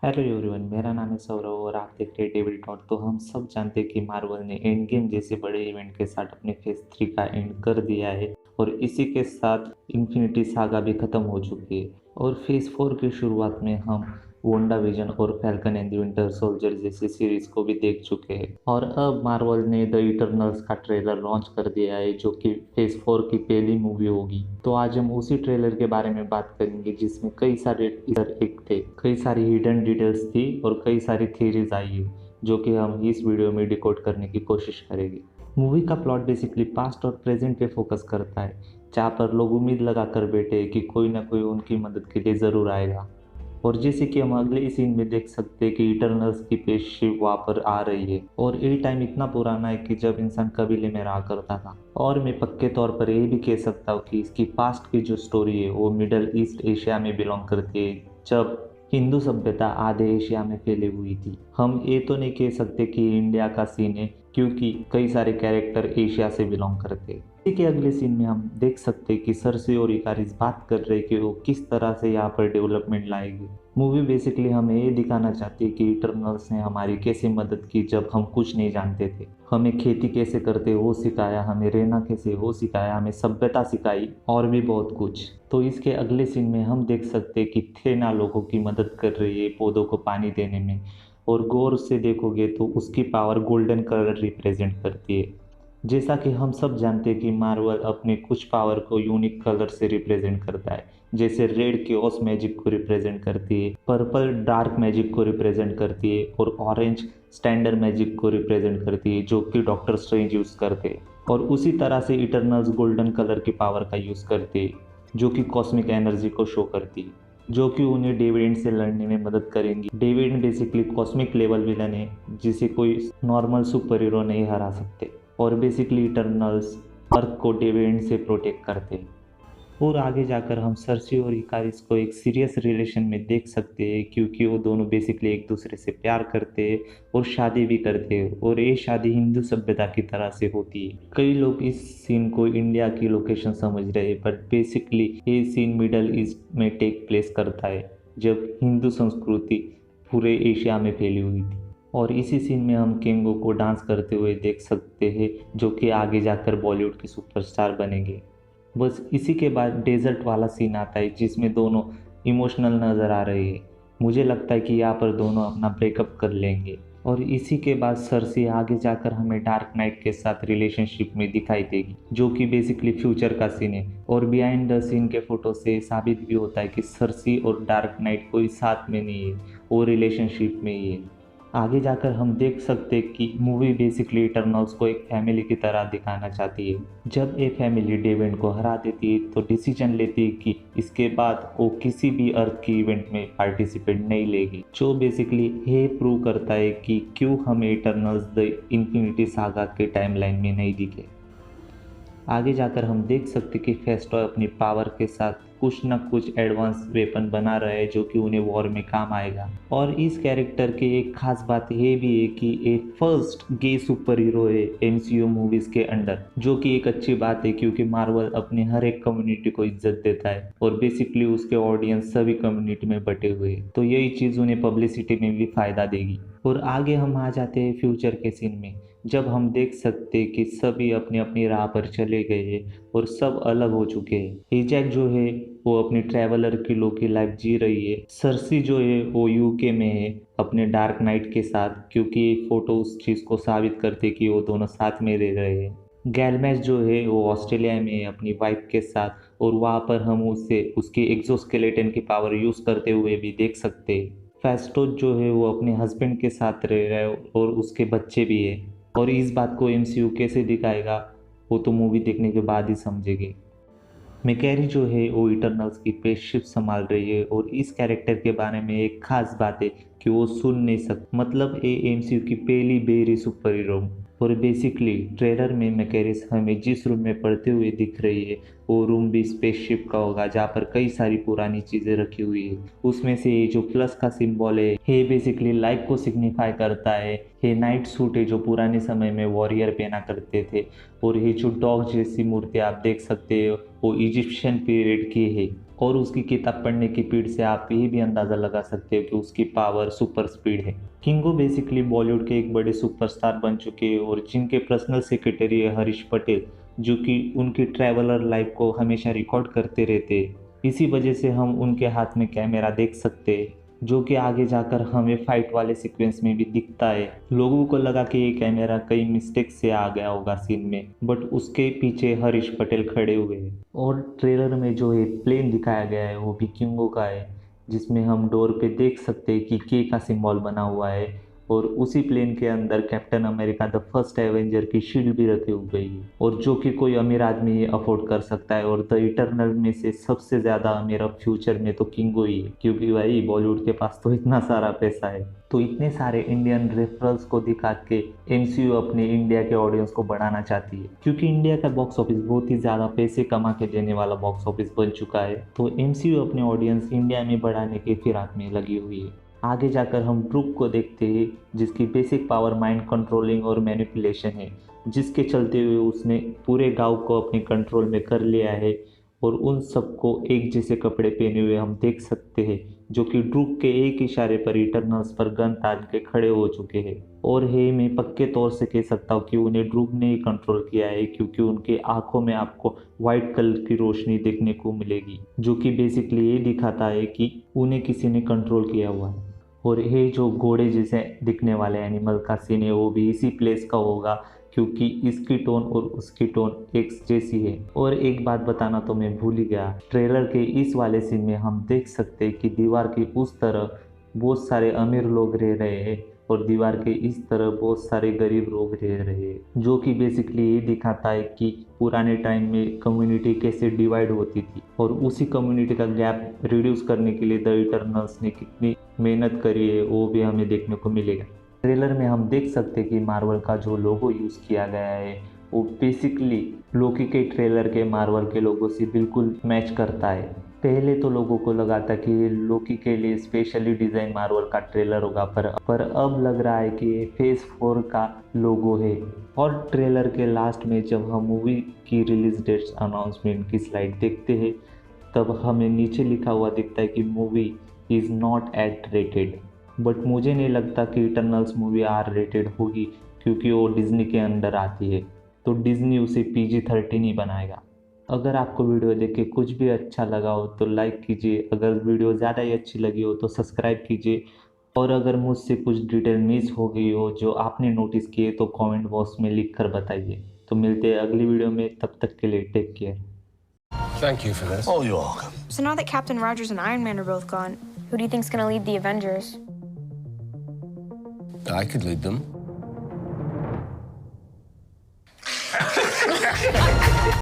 Hello everyone, मेरा नाम है सौरभ और आप देख रहे हैं डेविल टॉट। तो हम सब जानते हैं कि मार्वल ने एंड गेम जैसे बड़े इवेंट के साथ अपने फेज 3 का एंड कर दिया है और इसी के साथ इन्फिनिटी सागा भी खत्म हो चुकी है। और फेज 4 की शुरुआत में हम वोंडा विजन और falcon and the winter soldier जैसी सीरीज को भी देख चुके हैं और अब मार्वल ने द इटर्नल्स का ट्रेलर लॉन्च कर दिया है जो कि फेज 4 की पहली मूवी होगी। तो आज हम उसी ट्रेलर के बारे में बात करेंगे जिसमें कई सारे टीजर एक थे, कई सारी हिडन डिटेल्स थी और कई सारी थ्योरीज आई है जो कि हम इस वीडियो में डिकोड करने की कोशिश करेंगे। मूवी का प्लॉट बेसिकली पास्ट और प्रेजेंट पे फोकस करता है, जहाँ पर लोग उम्मीद लगा कर बैठे हैं कि कोई ना कोई उनकी मदद के लिए ज़रूर आएगा। और जैसे कि हम अगले सीन में देख सकते हैं कि इटर्नल्स की स्पेसशिप वहाँ पर आ रही है और ये टाइम इतना पुराना है कि जब इंसान कबीले में रहा करता था। और मैं पक्के तौर पर ये भी कह सकता हूँ कि इसकी पास्ट की जो स्टोरी है वो मिडल ईस्ट एशिया में बिलोंग करती है, जब हिंदू सभ्यता आधे एशिया में फैली हुई थी। हम ये तो नहीं कह सकते कि इंडिया का सीन है क्योंकि कई सारे कैरेक्टर एशिया से बिलोंग करते हैं। इसी के अगले सीन में हम देख सकते हैं कि सरसी और इकारिस बात कर रहे हैं कि वो किस तरह से यहाँ पर डेवलपमेंट लाएगी। मूवी बेसिकली हमें ये दिखाना चाहती है कि इटर्नल्स ने हमारी कैसे मदद की जब हम कुछ नहीं जानते थे। हमें खेती कैसे करते वो सिखाया, हमें रहना कैसे वो सिखाया, हमें सभ्यता सिखाई और भी बहुत कुछ। तो इसके अगले सीन में हम देख सकते हैं कि थेना लोगों की मदद कर रही है पौधों को पानी देने में, और गौर से देखोगे तो उसकी पावर गोल्डन कलर रिप्रेजेंट करती है। जैसा कि हम सब जानते हैं कि मार्वल अपने कुछ पावर को यूनिक कलर से रिप्रेजेंट करता है, जैसे रेड केओस मैजिक को रिप्रेजेंट करती है, पर्पल डार्क मैजिक को रिप्रेजेंट करती है और ऑरेंज स्टैंडर्ड मैजिक को रिप्रेजेंट करती है जो कि डॉक्टर स्ट्रेंज यूज़ करते हैं। और उसी तरह से इटर्नल्स गोल्डन कलर की पावर का यूज़ करते हैं जो कि कॉस्मिक एनर्जी को शो करती है, जो कि उन्हें डेविड से लड़ने में मदद करेंगी। David basically cosmic level villain है जिसे कोई नॉर्मल सुपर हीरो नहीं हरा सकते और बेसिकली इटर्नल्स अर्थ को डेविड से प्रोटेक्ट करते हैं। और आगे जाकर हम सरसी और इकारिस को एक सीरियस रिलेशन में देख सकते हैं क्योंकि वो दोनों बेसिकली एक दूसरे से प्यार करते हैं और शादी भी करते हैं और ये शादी हिंदू सभ्यता की तरह से होती है। कई लोग इस सीन को इंडिया की लोकेशन समझ रहे हैं बट बेसिकली ये सीन मिडल ईस्ट में टेक प्लेस करता है जब हिंदू संस्कृति पूरे एशिया में फैली हुई थी। और इसी सीन में हम केंगो को डांस करते हुए देख सकते हैं जो कि आगे जाकर बॉलीवुड के सुपरस्टार बनेंगे। बस इसी के बाद डेजर्ट वाला सीन आता है जिसमें दोनों इमोशनल नज़र आ रहे हैं। मुझे लगता है कि यहाँ पर दोनों अपना ब्रेकअप कर लेंगे। और इसी के बाद सरसी आगे जाकर हमें डार्क नाइट के साथ रिलेशनशिप में दिखाई देगी जो कि बेसिकली फ्यूचर का सीन है। और बिहाइंड द सीन के फोटो से साबित भी होता है कि सरसी और डार्क नाइट कोई साथ में नहीं है, वो रिलेशनशिप में ही है। आगे जाकर हम देख सकते हैं कि मूवी बेसिकली इटर्नल्स को एक फैमिली की तरह दिखाना चाहती है। जब एक फैमिली डेविड को हरा देती है तो डिसीजन लेती है कि इसके बाद वो किसी भी अर्थ की इवेंट में पार्टिसिपेट नहीं लेगी, जो बेसिकली ये प्रूव करता है कि क्यों हमें इटर्नल्स द इन्फिनिटी सागा के टाइमलाइन में नहीं दिखे। आगे जाकर हम देख सकते कि फेस्टो अपनी पावर के साथ कुछ न कुछ एडवांस वेपन बना रहा है जो कि उन्हें वॉर में काम आएगा। और इस कैरेक्टर की एक खास बात ये भी है कि एक फर्स्ट गे सुपर हीरो है एमसीयू मूवीज के अंडर, जो कि एक अच्छी बात है क्योंकि मार्वल अपने हर एक कम्युनिटी को इज्जत देता है और बेसिकली उसके ऑडियंस सभी कम्युनिटी में बटे हुए हैं, तो यही चीज़ उन्हें पब्लिसिटी में भी फायदा देगी। और आगे हम आ जाते हैं फ्यूचर के सीन में, जब हम देख सकते हैं कि सभी अपनी अपनी राह पर चले गए हैं और सब अलग हो चुके हैं। एजैक जो है वो अपनी ट्रैवलर की लो की लाइफ जी रही है, सरसी जो है वो यूके में है अपने डार्क नाइट के साथ, क्योंकि ये फोटो उस चीज़ को साबित करते कि वो दोनों साथ में रह रहे हैं। गैलमैस जो है वो ऑस्ट्रेलिया में है अपनी वाइफ के साथ और वहाँ पर हम उसे उसकी एक्सोस्केलेटन की पावर यूज़ करते हुए भी देख सकते हैं। फेस्टो जो है वो अपने हस्बैंड के साथ रह रहा है और उसके बच्चे भी है। और इस बात को एमसीयू कैसे दिखाएगा वो तो मूवी देखने के बाद ही समझेंगे। मैकेरी जो है वो इटर्नल्स की स्पेसशिप संभाल रही है और इस कैरेक्टर के बारे में एक खास बात है कि वो सुन नहीं सकती, मतलब ये एमसीयू की पहली बेरी सुपर हीरो। और बेसिकली ट्रेलर में मैकेरिस हमें जिस रूम में पढ़ते हुए दिख रही है वो रूम भी स्पेसशिप का होगा जहाँ पर कई सारी पुरानी चीज़ें रखी हुई है। उसमें से ये जो प्लस का सिंबल है ये बेसिकली लाइफ को सिग्निफाई करता है। ये नाइट सूट है जो पुराने समय में वॉरियर पहना करते थे। और ये जो डॉग जैसी मूर्ति आप देख सकते हो वो इजिप्शियन पीरियड की है। और उसकी किताब पढ़ने की स्पीड से आप ये भी अंदाज़ा लगा सकते हो कि उसकी पावर सुपर स्पीड है। किंगो बेसिकली बॉलीवुड के एक बड़े सुपरस्टार बन चुके हैं और जिनके पर्सनल सेक्रेटरी है हरीश पटेल, जो कि उनकी ट्रैवलर लाइफ को हमेशा रिकॉर्ड करते रहते हैं। इसी वजह से हम उनके हाथ में कैमरा देख सकते हैं, जो कि आगे जाकर हमें फाइट वाले सीक्वेंस में भी दिखता है। लोगों को लगा कि ये कैमरा कई मिस्टेक से आ गया होगा सीन में, बट उसके पीछे हरीश पटेल खड़े हुए हैं। और ट्रेलर में जो है प्लेन दिखाया गया है वो भी किंगो का है, जिसमें हम डोर पे देख सकते हैं कि के का सिंबल बना हुआ है और उसी प्लेन के अंदर captain America the first Avenger की शील्ड भी रखी हुई है, और जो कि कोई अमीर आदमी ये अफोर्ड कर सकता है। और द इटर्नल में से सबसे ज़्यादा अमीर अब फ्यूचर में तो किंगो ही है, क्योंकि भाई बॉलीवुड के पास तो इतना सारा पैसा है। तो इतने सारे इंडियन रेफरल्स को दिखा के एमसीयू अपने इंडिया के ऑडियंस को बढ़ाना चाहती है, क्योंकि इंडिया का बॉक्स ऑफिस बहुत ही ज़्यादा पैसे कमा के देने वाला बॉक्स ऑफिस बन चुका है। तो एमसीयू अपने ऑडियंस इंडिया में बढ़ाने के फिराक में लगी हुई है। आगे जाकर हम ड्रूक को देखते हैं, जिसकी बेसिक पावर माइंड कंट्रोलिंग और मैनिपुलेशन है, जिसके चलते हुए उसने पूरे गांव को अपने कंट्रोल में कर लिया है। और उन सबको एक जैसे कपड़े पहने हुए हम देख सकते हैं, जो कि ड्रूक के एक इशारे पर इटर्नल्स पर गन तान के खड़े हो चुके हैं। और है मैं पक्के तौर से कह सकता हूँ कि उन्हें ड्रूक ने ही कंट्रोल किया है, क्योंकि उनके आंखों में आपको वाइट कलर की रोशनी देखने को मिलेगी, जो कि बेसिकली ये दिखाता है कि उन्हें किसी ने कंट्रोल किया हुआ है। और ये जो घोड़े जैसे दिखने वाले एनिमल का सीन है वो भी इसी प्लेस का होगा, क्योंकि इसकी टोन और उसकी टोन एक जैसी है। और एक बात बताना तो मैं भूल ही गया, ट्रेलर के इस वाले सीन में हम देख सकते हैं कि दीवार की उस तरफ बहुत सारे अमीर लोग रह रहे हैं और दीवार के इस तरफ बहुत सारे गरीब लोग रह रहे हैं, जो कि बेसिकली ये दिखाता है कि पुराने टाइम में कम्युनिटी कैसे डिवाइड होती थी और उसी कम्युनिटी का गैप रिड्यूस करने के लिए द इटर्नल्स ने कितनी मेहनत करी है वो भी हमें देखने को मिलेगा। ट्रेलर में हम देख सकते हैं कि मार्वल का जो लोगो यूज़ किया गया है वो बेसिकली लोकी के ट्रेलर के मार्वल के लोगो से बिल्कुल मैच करता है। पहले तो लोगों को लगा था कि ये लोकी के लिए स्पेशली डिज़ाइन मार्वल का ट्रेलर होगा, पर अब लग रहा है कि ये फेज़ 4 का लोगो है। और ट्रेलर के लास्ट में जब हम मूवी की रिलीज डेट्स अनाउंसमेंट की स्लाइड देखते हैं, तब हमें नीचे लिखा हुआ दिखता है कि movie is not at rated. But मुझे नहीं लगता कि इटर्नल्स मूवी आर रेटेड होगी, क्योंकि वो डिज्नी के अंडर आती है, तो डिज्नी उसे PG-13 ही बनाएगा। अगर आपको वीडियो देख के कुछ भी अच्छा लगा हो तो लाइक कीजिए, अगर वीडियो ज़्यादा ही अच्छी लगी हो तो सब्सक्राइब कीजिए, और अगर मुझसे कुछ डिटेल मिस हो गई हो जो आपने नोटिस किए तो कमेंट बॉक्स में लिख कर बताइए। तो मिलते हैं अगली वीडियो में, तब तक के लिए take care. Thank you for this. Oh, you're welcome. So now that Captain Rogers and Iron Man are both gone, who do you think's gonna lead the Avengers? I could lead them.